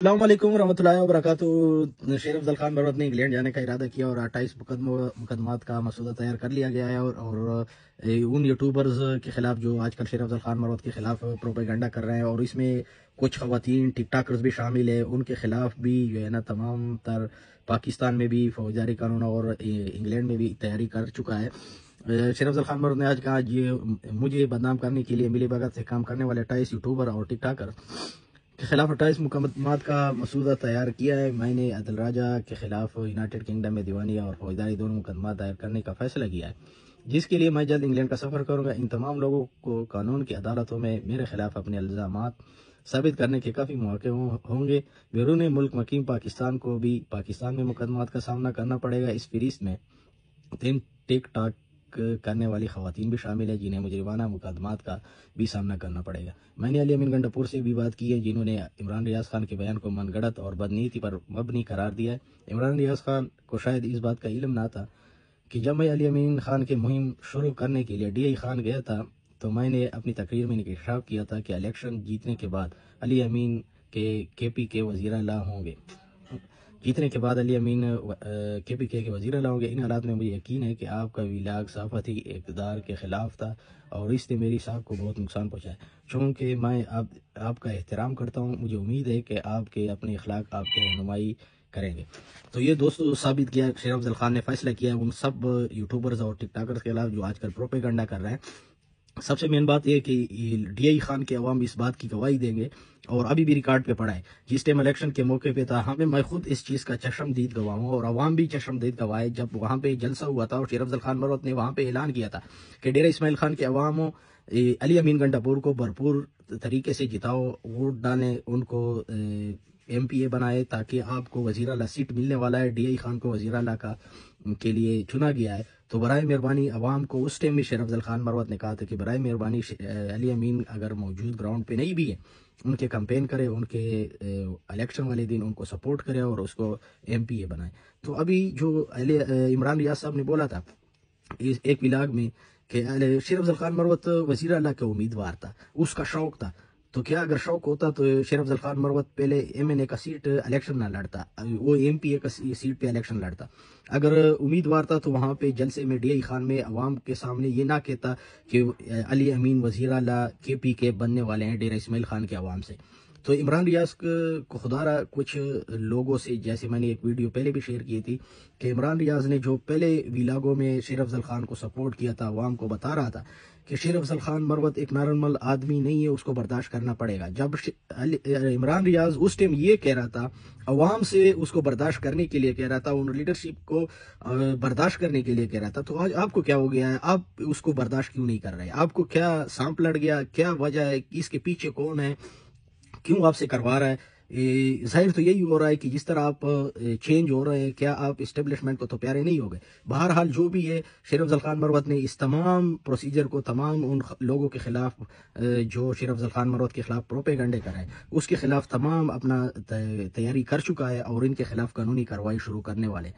अस्सलाम वालेकुम रहमतुल्लाहि व बरकातुहू। शेर अफजल खान मरवत ने इंग्लैंड जाने का इरादा किया और 28 मुकदमात का मसूदा तैयार कर लिया गया है। और उन यूट्यूबर्स के खिलाफ जो आजकल शेर अफजल खान मरवत के खिलाफ प्रोपेगेंडा कर रहे हैं, और इसमें कुछ खवातीन टिक टाकर्स भी शामिल है, उनके खिलाफ भी जो है ना तमाम तर पाकिस्तान में भी फौजदारी कानून और इंग्लैंड में भी तैयारी कर चुका है। शेर अफजल खान मरवत ने आज कहा, ये मुझे बदनाम करने के लिए मिली भगत से काम करने वाले 28 यूट्यूबर और टिक टाकर के खिलाफ 28 मुकदमात का मसूदा तैयार किया है। मैंने अदल राजा के खिलाफ यूनाइटेड किंगडम में दीवानी और फौजदारी दोनों मुकदमा दायर करने का फैसला किया है, जिसके लिए मैं जल्द इंग्लैंड का सफर करूंगा। इन तमाम लोगों को कानून की अदालतों में मेरे खिलाफ अपने इल्जामात साबित करने के काफ़ी मौके होंगे। बैरून मुल्क मकीम पाकिस्तान को भी पाकिस्तान में मुकदमात का सामना करना पड़ेगा। इस फहरिस्त में 3 टिक टाक करने वाली खवातीन भी शामिल है, जिन्हें मुजरिमाना मुकदमात का भी सामना करना पड़ेगा। मैंने अली अमीन गंडापुर से भी बात की है, जिन्होंने इमरान रियाज खान के बयान को मनगढ़ंत और बदनीति पर मबनी करार दिया है। इमरान रियाज खान को शायद इस बात का इल्म ना था कि जब मैं अली अमीन खान की मुहिम शुरू करने के लिए DI खान गया था, तो मैंने अपनी तकरीर में इंकशाफ किया था कि इलेक्शन जीतने के बाद अली अमीन के KP के वज़ीर आला होंगे। जीतने के बाद अली अमीन KPK के वज़ीर आला होंगे। इन हालात में मुझे यकीन है कि आपका विलाग सहाफ़ती इक़्तिदार के ख़िलाफ़ था और इसने मेरी साख को बहुत नुकसान पहुँचाया। चूँकि मैं आपका एहतराम करता हूँ, मुझे उम्मीद है कि आपके अपने अखलाक आपकी रहनुमाई करेंगे। तो ये दोस्तों साबित किया, शेर अफजल खान ने फैसला किया उन सब यूट्यूबर्स और टिकटॉकर्स के खिलाफ जो आजकल प्रोपेगेंडा कर रहे हैं। सबसे मेन बात यह कि DI खान के अवाम इस बात की गवाही देंगे, और अभी भी रिकॉर्ड पे पड़ा है। जिस टाइम इलेक्शन के मौके पे था, मैं खुद इस चीज़ का चशमदीद गवाह हूँ और अवाम भी चशमदीद गवाह है। जब वहाँ पे जलसा हुआ था और शेर अफजल खान मरवत ने वहाँ पे ऐलान किया था कि डेरा इस्माइल खान के अवाम अली अमीन गंडापुर को भरपूर तरीके से जिताओ, वोट डालें, उनको MPA बनाए ताकि आपको वज़ीर आला सीट मिलने वाला है। DI खान को वज़ीर आला के लिए चुना गया है। तो बराए मेहरबानी अवाम को उस टाइम में शेर अफजल खान मरवत ने कहा था कि बराए मेहरबानी अली अमीन अगर मौजूद ग्राउंड पे नहीं भी है, उनके कैंपेन करे, उनके इलेक्शन वाले दिन उनको सपोर्ट करे और उसको MPA बनाए। तो अभी जो इमरान रियाज साहब ने बोला था इस एक विलाग में कि शेर अफजल खान मरवत वज़ीर आला का उम्मीदवार था, उसका शौक था, तो क्या अगर शौक होता तो शेर अफजल खान मरवत पहले MNA का सीट इलेक्शन ना लड़ता, वो MPA का सीट पे इलेक्शन लड़ता। अगर उम्मीदवार था तो वहाँ पे जलसे में DI खान में अवाम के सामने ये ना कहता कि अली अमीन वज़ीर आला KPK बनने वाले हैं डेरा इस्माइल खान के अवाम से। तो इमरान रियाज को खुदारा कुछ लोगों से, जैसे मैंने एक वीडियो पहले भी शेयर की थी कि इमरान रियाज ने जो पहले विलागों में शेर अफजल खान को सपोर्ट किया था, अवाम को बता रहा था कि शेर अफजल खान मरवत एक नॉर्मल आदमी नहीं है, उसको बर्दाश्त करना पड़ेगा। जब इमरान रियाज उस टाइम ये कह रहा था, अवाम से उसको बर्दाश्त करने के लिए कह रहा था, उन लीडरशिप को बर्दाश्त करने के लिए कह रहा था, तो आज आपको क्या हो गया है? आप उसको बर्दाश्त क्यों नहीं कर रहे? आपको क्या सांप लड़ गया? क्या वजह है? इसके पीछे कौन है? क्यों आपसे करवा रहा है? जाहिर तो यही हो रहा है कि जिस तरह आप चेंज हो रहे हैं, क्या आप इस्टेब्लिशमेंट को तो प्यारे नहीं हो गए? बहरहाल जो भी है, शेर अफजल खान मरवत ने इस तमाम प्रोसीजर को, तमाम उन लोगों के खिलाफ जो शेर अफजल खान मरवत के खिलाफ प्रोपेगेंडे कर रहे हैं, उसके खिलाफ तमाम अपना तैयारी कर चुका है और इनके खिलाफ कानूनी कार्रवाई शुरू करने वाले।